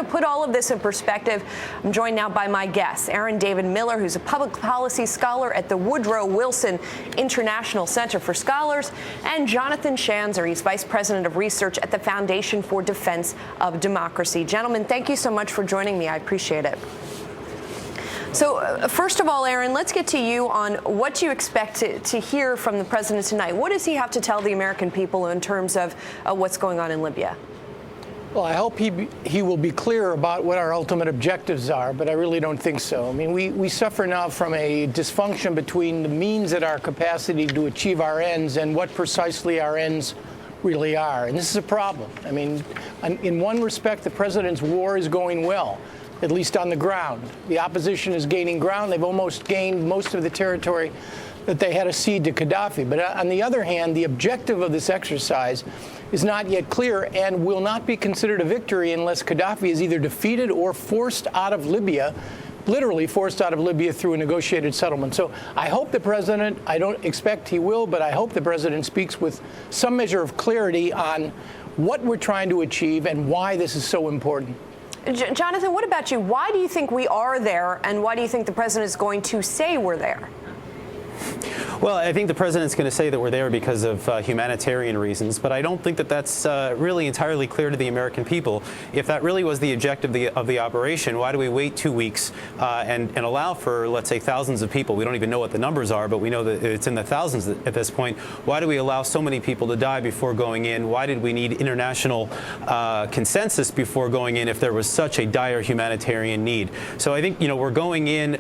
to put all of this in perspective, I'm joined now by my guests, Aaron David Miller, who's a public policy scholar at the Woodrow Wilson International Center for Scholars, and Jonathan Schanzer. He's Vice President of Research at the Foundation for Defense of Democracy. Gentlemen, thank you so much for joining me. I appreciate it. So first of all, Aaron, let's get to you on what you expect to hear from the president tonight. What does he have to tell the American people in terms of what's going on in Libya? Well, I hope he will be clear about what our ultimate objectives are, but I really don't think so. I mean, we suffer now from a dysfunction between the means at our capacity to achieve our ends and what precisely our ends really are. And this is a problem. I mean, in one respect, the president's war is going well, at least on the ground. The opposition is gaining ground. They've almost gained most of the territory that they had ceded to Gaddafi. But on the other hand, the objective of this exercise is not yet clear and will not be considered a victory unless Gaddafi is either defeated or forced out of Libya, literally forced out of Libya through a negotiated settlement. So I hope the president, I don't expect he will, but I hope the president speaks with some measure of clarity on what we're trying to achieve and why this is so important. Jonathan, what about you? Why do you think we are there, and why do you think the president is going to say we're there? Well, I think the president's going to say that we're there because of humanitarian reasons, but I don't think that that's really entirely clear to the American people. If that really was the objective of the operation, why do we wait 2 weeks and allow for, let's say, thousands of people? We don't even know what the numbers are, but we know that it's in the thousands at this point. Why do we allow so many people to die before going in? Why did we need international consensus before going in if there was such a dire humanitarian need? So I think, we're going in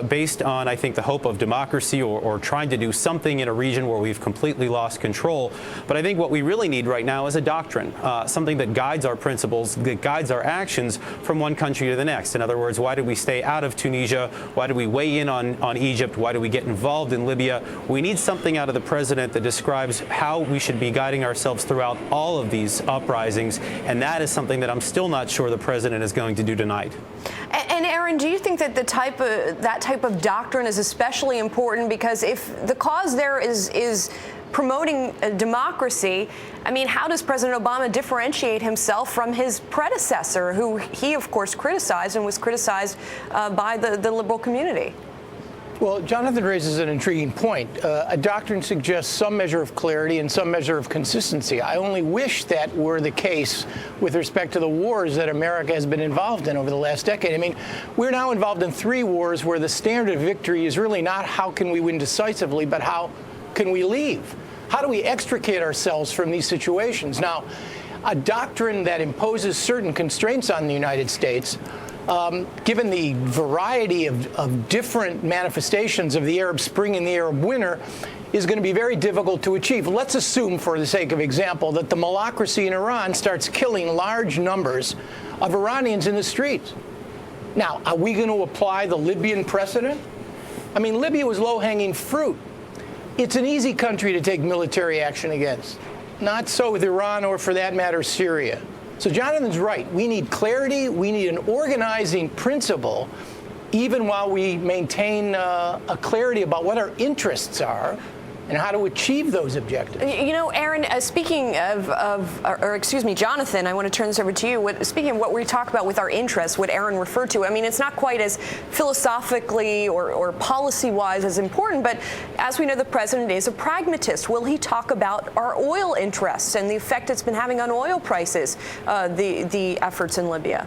based on, I think, the hope of democracy or trying to do something in a region where we've completely lost control. But I think what we really need right now is a doctrine, something that guides our principles, that guides our actions from one country to the next. In other words, why did we stay out of Tunisia? Why did we weigh in on Egypt? Why do we get involved in Libya? We need something out of the president that describes how we should be guiding ourselves throughout all of these uprisings. And that is something that I'm still not sure the president is going to do tonight. And Aaron, do you think that that type of doctrine is especially important? Because if the cause there is promoting democracy, I mean, how does President Obama differentiate himself from his predecessor, who he, of course, criticized and was criticized by the liberal community? Well, Jonathan raises an intriguing point. A doctrine suggests some measure of clarity and some measure of consistency. I only wish that were the case with respect to the wars that America has been involved in over the last decade. I mean, we're now involved in 3 wars where the standard of victory is really not how can we win decisively, but how can we leave? How do we extricate ourselves from these situations? Now, a doctrine that imposes certain constraints on the United States, given the variety of different manifestations of the Arab Spring and the Arab Winter, is going to be very difficult to achieve. Let's assume, for the sake of example, that the malacracy in Iran starts killing large numbers of Iranians in the streets. Now, are we going to apply the Libyan precedent? I mean, Libya was low-hanging fruit. It's an easy country to take military action against. Not so with Iran or, for that matter, Syria. So Jonathan's right. We need clarity. We need an organizing principle, even while we maintain a clarity about what our interests are and how to achieve those objectives. Aaron, speaking Jonathan, I want to turn this over to you. Speaking of what we talk about with our interests, what Aaron referred to, I mean, it's not quite as philosophically or policy-wise as important, but as we know, the president is a pragmatist. Will he talk about our oil interests and the effect it's been having on oil prices, the efforts in Libya?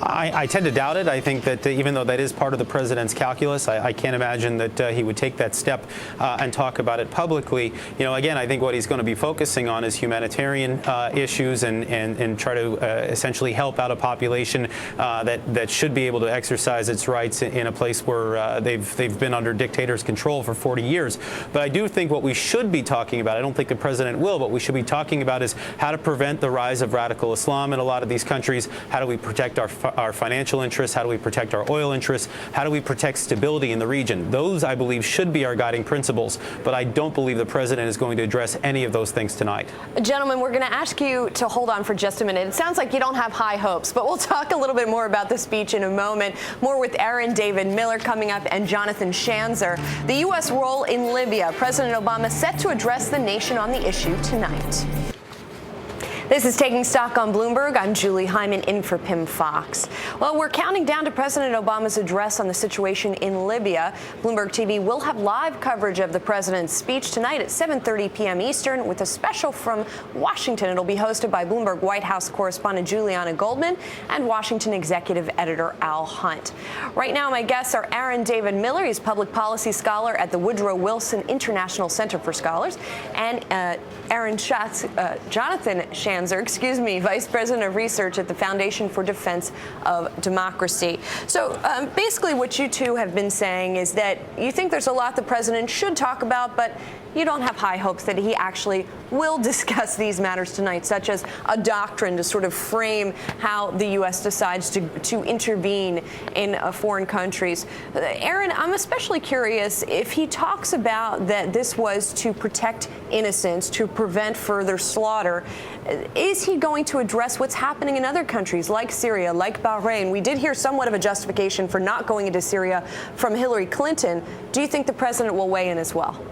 I tend to doubt it. I think that even though that is part of the president's calculus, I can't imagine that he would take that step and talk about it publicly. Again, I think what he's going to be focusing on is humanitarian issues and try to essentially help out a population that should be able to exercise its rights in a place where they've been under dictators' control for 40 years. But I do think what we should be talking about, I don't think the president will, but we should be talking about is how to prevent the rise of radical Islam in a lot of these countries. How do we protect our financial interests? How do we protect our oil interests? How do we protect stability in the region? Those, I believe, should be our guiding principles, but I don't believe the president is going to address any of those things tonight. Gentlemen, we're going to ask you to hold on for just a minute. It sounds like you don't have high hopes, but we'll talk a little bit more about the speech in a moment. More with Aaron David Miller coming up and Jonathan Schanzer. The U.S. role in Libya. President Obama set to address the nation on the issue tonight. This is Taking Stock on Bloomberg. I'm Julie Hyman in for Pim Fox. Well, we're counting down to President Obama's address on the situation in Libya. Bloomberg TV will have live coverage of the president's speech tonight at 7:30 p.m. Eastern with a special from Washington. It'll be hosted by Bloomberg White House correspondent Juliana Goldman and Washington executive editor Al Hunt. Right now, my guests are Aaron David Miller. He's public policy scholar at the Woodrow Wilson International Center for Scholars, and Jonathan Schanzer, Vice President of Research at the Foundation for Defense of Democracy. So basically what you two have been saying is that you think there's a lot the president should talk about, but you don't have high hopes that he actually will discuss these matters tonight, such as a doctrine to sort of frame how the U.S. decides to intervene in foreign countries. Aaron, I'm especially curious if he talks about that this was to protect innocents, to prevent further slaughter. Is he going to address what's happening in other countries like Syria, like Bahrain? We did hear somewhat of a justification for not going into Syria from Hillary Clinton. Do you think the president will weigh in as well?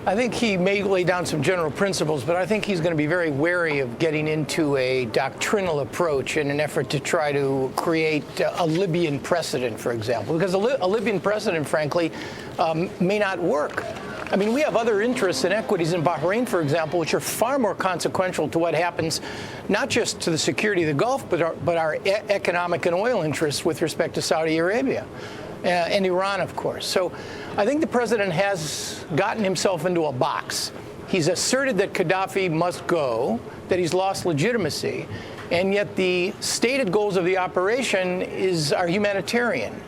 I think he may lay down some general principles, but I think he's going to be very wary of getting into a doctrinal approach in an effort to try to create a Libyan precedent, for example, because a Libyan precedent, frankly, may not work. I mean, we have other interests and equities in Bahrain, for example, which are far more consequential to what happens, not just to the security of the Gulf, but our economic and oil interests with respect to Saudi Arabia. And Iran, of course. So I think the president has gotten himself into a box. He's asserted that Gaddafi must go, that he's lost legitimacy, and yet the stated goals of the operation are humanitarian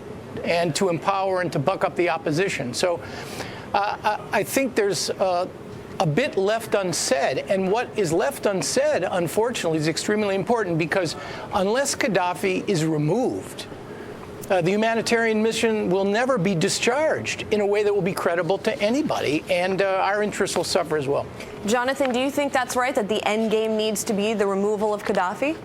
and to empower and to buck up the opposition. So I think there's a bit left unsaid. And what is left unsaid, unfortunately, is extremely important, because unless Gaddafi is removed, the humanitarian mission will never be discharged in a way that will be credible to anybody, and our interests will suffer as well. Jonathan, do you think that's right, that the end game needs to be the removal of Gaddafi?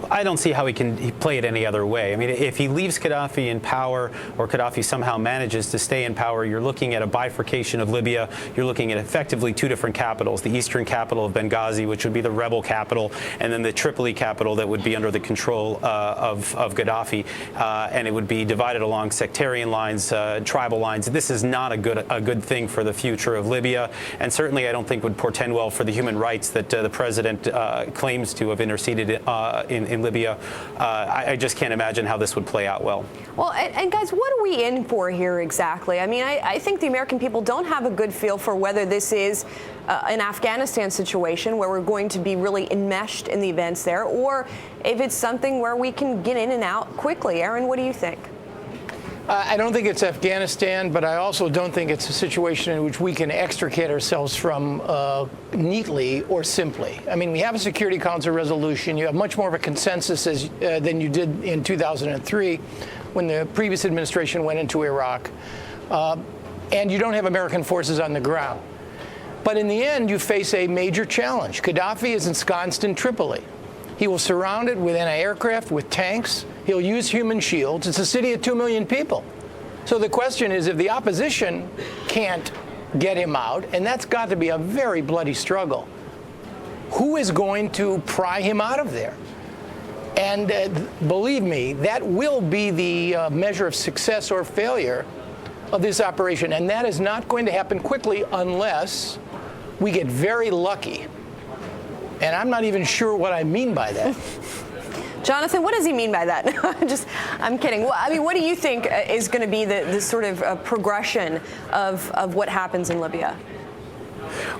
I don't see how he can play it any other way. I mean, if he leaves Gaddafi in power, or Gaddafi somehow manages to stay in power, you're looking at a bifurcation of Libya. You're looking at effectively two different capitals: the eastern capital of Benghazi, which would be the rebel capital, and then the Tripoli capital that would be under the control of Gaddafi. And it would be divided along sectarian lines, tribal lines. This is not a good thing for the future of Libya, and certainly I don't think would portend well for the human rights that the president claims to have interceded in Libya. I just can't imagine how this would play out well. Well, and guys, what are we in for here exactly? I mean, I think the American people don't have a good feel for whether this is an Afghanistan situation where we're going to be really enmeshed in the events there, or if it's something where we can get in and out quickly. Aaron, what do you think? I don't think it's Afghanistan, but I also don't think it's a situation in which we can extricate ourselves from neatly or simply. I mean, we have a Security Council resolution. You have much more of a consensus than you did in 2003 when the previous administration went into Iraq. And you don't have American forces on the ground. But in the end, you face a major challenge. Gaddafi is ensconced in Tripoli. He will surround it with anti-aircraft, with tanks. He'll use human shields. It's a city of 2 million people. So the question is, if the opposition can't get him out, and that's got to be a very bloody struggle, who is going to pry him out of there? And believe me, that will be the measure of success or failure of this operation. And that is not going to happen quickly unless we get very lucky. And I'm not even sure what I mean by that. Jonathan, what does he mean by that? I'm kidding. Well, I mean, what do you think is going to be the sort of progression of what happens in Libya?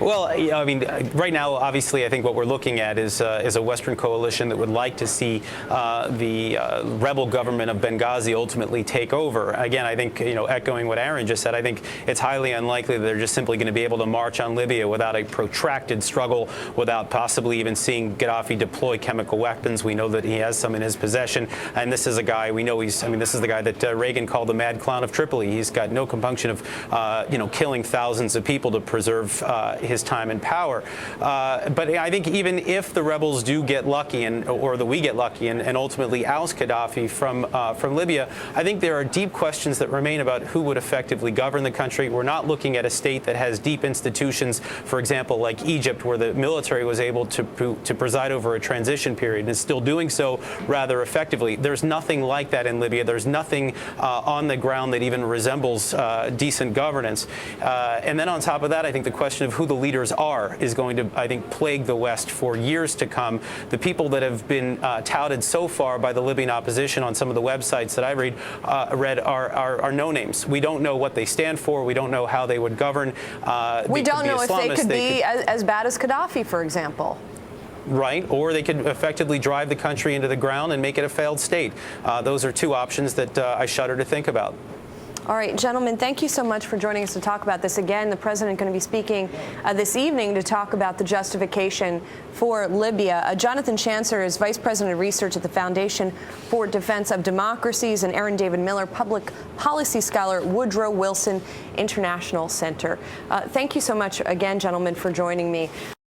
Well, I mean, right now, obviously, I think what we're looking at is a Western coalition that would like to see the rebel government of Benghazi ultimately take over. Again, I think, echoing what Aaron just said, I think it's highly unlikely that they're just simply going to be able to march on Libya without a protracted struggle, without possibly even seeing Gaddafi deploy chemical weapons. We know that he has some in his possession, and this is a guy we know this is the guy that Reagan called the mad clown of Tripoli. He's got no compunction of, killing thousands of people to preserve his time in power. But I think even if the rebels do get lucky, or we get lucky, and ultimately oust Gaddafi from Libya, I think there are deep questions that remain about who would effectively govern the country. We're not looking at a state that has deep institutions, for example, like Egypt, where the military was able to preside over a transition period and is still doing so rather effectively. There's nothing like that in Libya. There's nothing on the ground that even resembles decent governance. And then on top of that, I think the question of who the leaders are is going to, I think, plague the West for years to come. The people that have been touted so far by the Libyan opposition on some of the websites that I read are no names. We don't know what they stand for. We don't know how they would govern. We don't know if they could be as bad as Gaddafi, for example. Right, or they could effectively drive the country into the ground and make it a failed state. Those are two options that I shudder to think about. All right, gentlemen, thank you so much for joining us to talk about this. Again, the president going to be speaking this evening to talk about the justification for Libya. Jonathan Schanzer is Vice President of Research at the Foundation for Defense of Democracies, and Aaron David Miller, Public Policy Scholar at Woodrow Wilson International Center. Thank you so much again, gentlemen, for joining me.